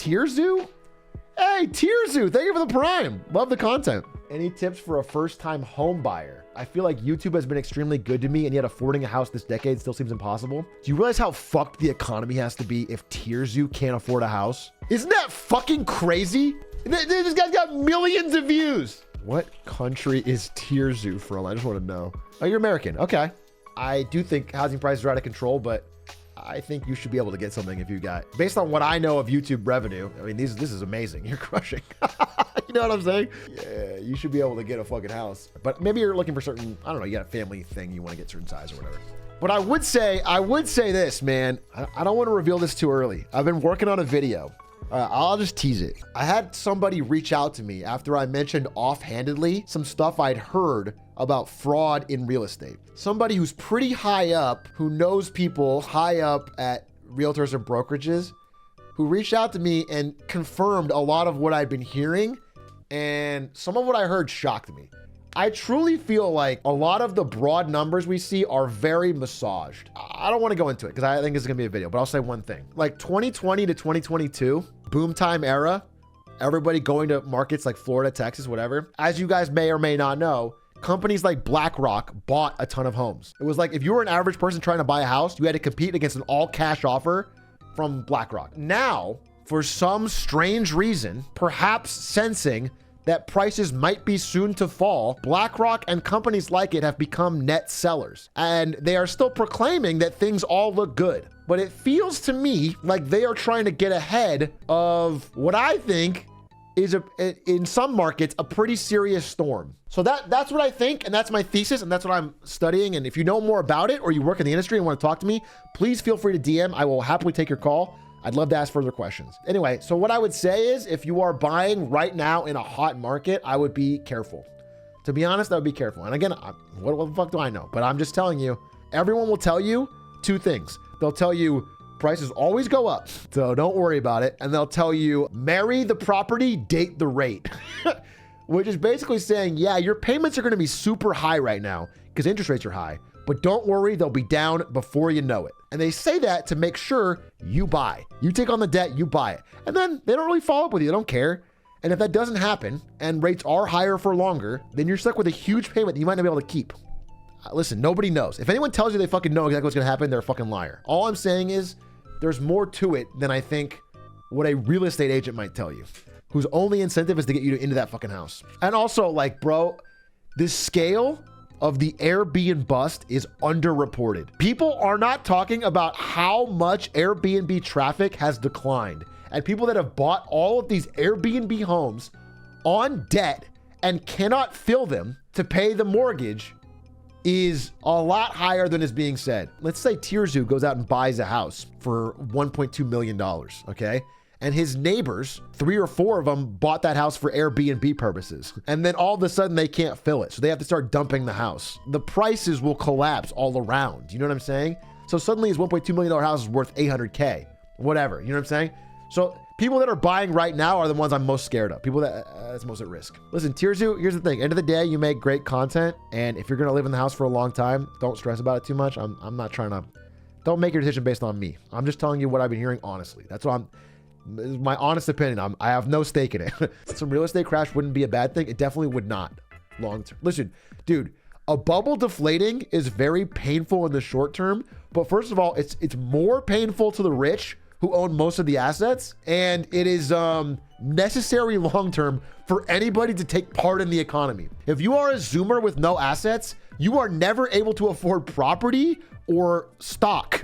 Tierzoo? Hey, Tierzoo, thank you for the prime. Love the content. Any tips for a first-time home buyer? I feel like YouTube has been extremely good to me, and yet affording a house this decade still seems impossible. Do you realize how fucked the economy has to be if Tierzoo can't afford a house? Isn't that fucking crazy? This guy's got millions of views. What country is Tierzoo from? I just want to know. Oh, you're American. Okay. I do think housing prices are out of control, but I think you should be able to get something if you got, based on what I know of YouTube revenue. I mean, this is amazing. You're crushing. You know what I'm saying? Yeah, you should be able to get a fucking house. But maybe you're looking for certain, I don't know, you got a family thing, you want to get certain size or whatever. But I would say this, man. I don't want to reveal this too early. I've been working on a video. I'll just tease it. I had somebody reach out to me after I mentioned offhandedly some stuff I'd heard about fraud in real estate. Somebody who's pretty high up, who knows people high up at realtors and brokerages, who reached out to me and confirmed a lot of what I'd been hearing, and some of what I heard shocked me. I truly feel like a lot of the broad numbers we see are very massaged. I don't want to go into it because I think it's going to be a video, but I'll say one thing. Like 2020 to 2022, boom time era, everybody going to markets like Florida, Texas, whatever. As you guys may or may not know, companies like BlackRock bought a ton of homes. It was like if you were an average person trying to buy a house, you had to compete against an all cash offer from BlackRock. Now, for some strange reason, perhaps sensing that prices might be soon to fall, BlackRock and companies like it have become net sellers. And they are still proclaiming that things all look good. But it feels to me like they are trying to get ahead of what I think is, in some markets, a pretty serious storm. So that's what I think, and that's my thesis, and that's what I'm studying. And if you know more about it, or you work in the industry and want to talk to me, please feel free to DM. I will happily take your call. I'd love to ask further questions. Anyway, so what I would say is if you are buying right now in a hot market, I would be careful. To be honest, I would be careful. And again, what the fuck do I know? But I'm just telling you, everyone will tell you two things. They'll tell you prices always go up, so don't worry about it. And they'll tell you, marry the property, date the rate. Which is basically saying, yeah, your payments are gonna be super high right now because interest rates are high. But don't worry, they'll be down before you know it. And they say that to make sure you buy. You take on the debt, you buy it. And then they don't really follow up with you, they don't care. And if that doesn't happen and rates are higher for longer, then you're stuck with a huge payment that you might not be able to keep. Listen, nobody knows. If anyone tells you they fucking know exactly what's gonna happen, they're a fucking liar. All I'm saying is there's more to it than I think what a real estate agent might tell you, whose only incentive is to get you into that fucking house. And also, like, bro, this scale of the Airbnb bust is underreported. People are not talking about how much Airbnb traffic has declined, and people that have bought all of these Airbnb homes on debt and cannot fill them to pay the mortgage is a lot higher than is being said. Let's say Tierzoo goes out and buys a house for $1.2 million, okay? And his neighbors, 3 or 4 of them, bought that house for Airbnb purposes. And then all of a sudden they can't fill it. So they have to start dumping the house. The prices will collapse all around. You know what I'm saying? So suddenly his $1.2 million house is worth $800K, whatever. You know what I'm saying? So people that are buying right now are the ones I'm most scared of. People that's most at risk. Listen, Tierzoo, here's the thing. End of the day, you make great content. And if you're going to live in the house for a long time, don't stress about it too much. I'm not trying to, don't make your decision based on me. I'm just telling you what I've been hearing honestly. That's what my honest opinion. I have no stake in it. Some real estate crash wouldn't be a bad thing. It definitely would not long term. Listen, dude, a bubble deflating is very painful in the short term. But first of all, it's more painful to the rich who own most of the assets. And it is necessary long term for anybody to take part in the economy. If you are a Zoomer with no assets, you are never able to afford property or stock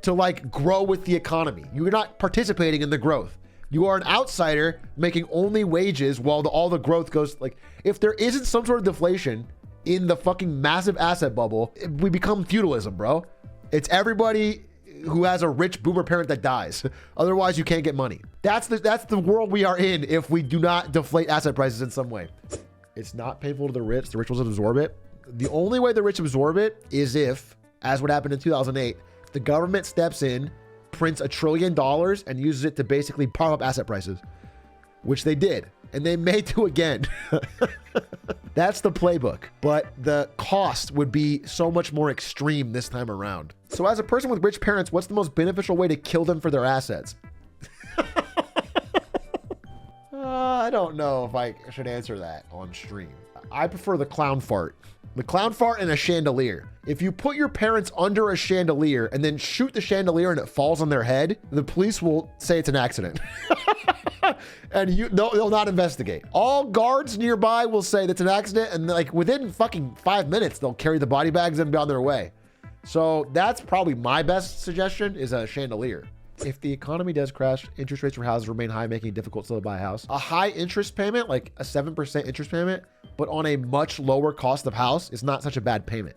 to like grow with the economy. You're not participating in the growth. You are an outsider making only wages while all the growth goes. Like, if there isn't some sort of deflation in the fucking massive asset bubble, we become feudalism, bro. It's everybody who has a rich boomer parent that dies. Otherwise, you can't get money. That's the world we are in if we do not deflate asset prices in some way. It's not painful to the rich. The rich will absorb it. The only way the rich absorb it is if, as what happened in 2008, the government steps in, prints $1 trillion and uses it to basically pump up asset prices, which they did. And they may do again. That's the playbook. But the cost would be so much more extreme this time around. So as a person with rich parents, what's the most beneficial way to kill them for their assets? I don't know if I should answer that on stream. I prefer the clown fart. The clown fart and a chandelier. If you put your parents under a chandelier and then shoot the chandelier and it falls on their head, the police will say it's an accident. And they'll not investigate. All guards nearby will say that's an accident, and like within fucking 5 minutes, they'll carry the body bags and be on their way. So that's probably my best suggestion, is a chandelier. If the economy does crash, interest rates for houses remain high, making it difficult still to buy a house. A high interest payment, like a 7% interest payment, but on a much lower cost of house, is not such a bad payment.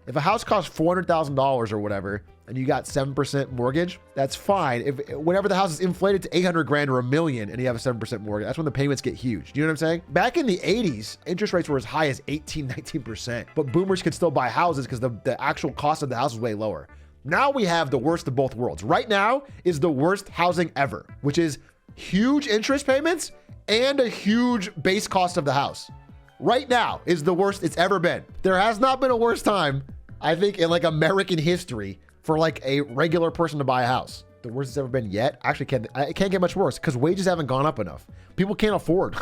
If a house costs $400,000 or whatever, and you got 7% mortgage, that's fine. Whenever the house is inflated to 800 grand or $1 million and you have a 7% mortgage, that's when the payments get huge. Do you know what I'm saying? Back in the 80s, interest rates were as high as 18, 19%, but boomers could still buy houses because the actual cost of the house was way lower. Now we have the worst of both worlds. Right now is the worst housing ever, which is huge interest payments and a huge base cost of the house. Right now is the worst it's ever been. There has not been a worse time, I think, in like American history for like a regular person to buy a house. The worst it's ever been yet. Actually, it can't get much worse because wages haven't gone up enough. People can't afford.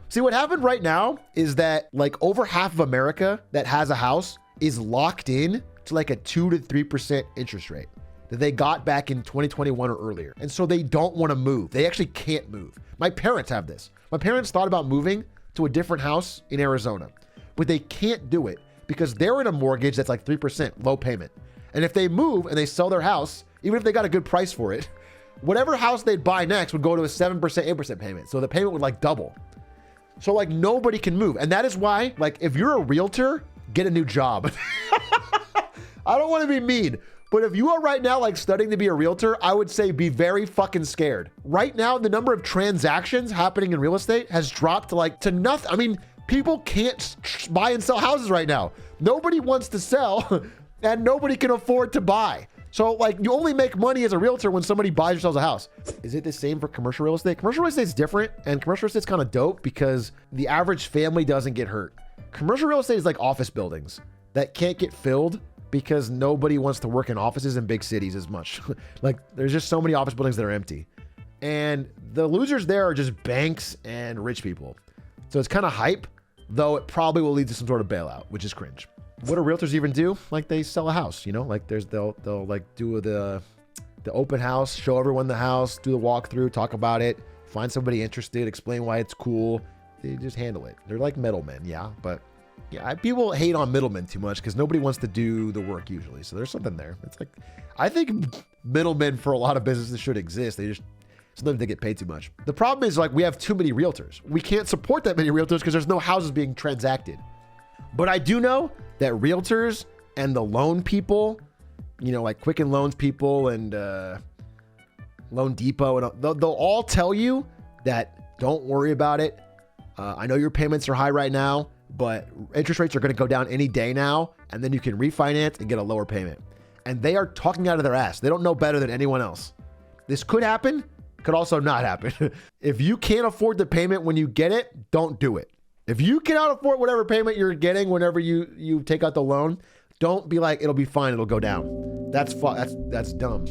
See, what happened right now is that like over half of America that has a house is locked in to like a 2 to 3% interest rate that they got back in 2021 or earlier. And so they don't want to move. They actually can't move. My parents have this. My parents thought about moving to a different house in Arizona, but they can't do it because they're in a mortgage that's like 3% low payment. And if they move and they sell their house, even if they got a good price for it, whatever house they'd buy next would go to a 7%, 8% payment. So the payment would like double. So like nobody can move. And that is why, like, if you're a realtor, get a new job. I don't want to be mean, but if you are right now like studying to be a realtor, I would say be very fucking scared. Right now, the number of transactions happening in real estate has dropped to nothing. I mean, people can't buy and sell houses right now. Nobody wants to sell and nobody can afford to buy. So like you only make money as a realtor when somebody buys or sells a house. Is it the same for commercial real estate? Commercial real estate is different, and commercial real estate is kind of dope because the average family doesn't get hurt. Commercial real estate is like office buildings that can't get filled because nobody wants to work in offices in big cities as much. Like there's just so many office buildings that are empty. And the losers there are just banks and rich people. So it's kind of hype, though it probably will lead to some sort of bailout, which is cringe. What do realtors even do? Like they sell a house, you know, like they'll like do the open house, show everyone the house, do the walkthrough, talk about it, find somebody interested, explain why it's cool. They just handle it. They're like middlemen. Yeah. But yeah, people hate on middlemen too much because nobody wants to do the work usually. So there's something there. It's like, I think middlemen for a lot of businesses should exist. They just, sometimes they get paid too much. The problem is like we have too many realtors. We can't support that many realtors because there's no houses being transacted. But I do know that realtors and the loan people, you know, like Quicken Loans people and Loan Depot, and they'll all tell you that don't worry about it. I know your payments are high right now, but interest rates are going to go down any day now, and then you can refinance and get a lower payment. And they are talking out of their ass. They don't know better than anyone else. This could happen, could also not happen. If you can't afford the payment when you get it, don't do it. If you cannot afford whatever payment you're getting whenever you take out the loan, don't be like, it'll be fine, it'll go down. That's dumb.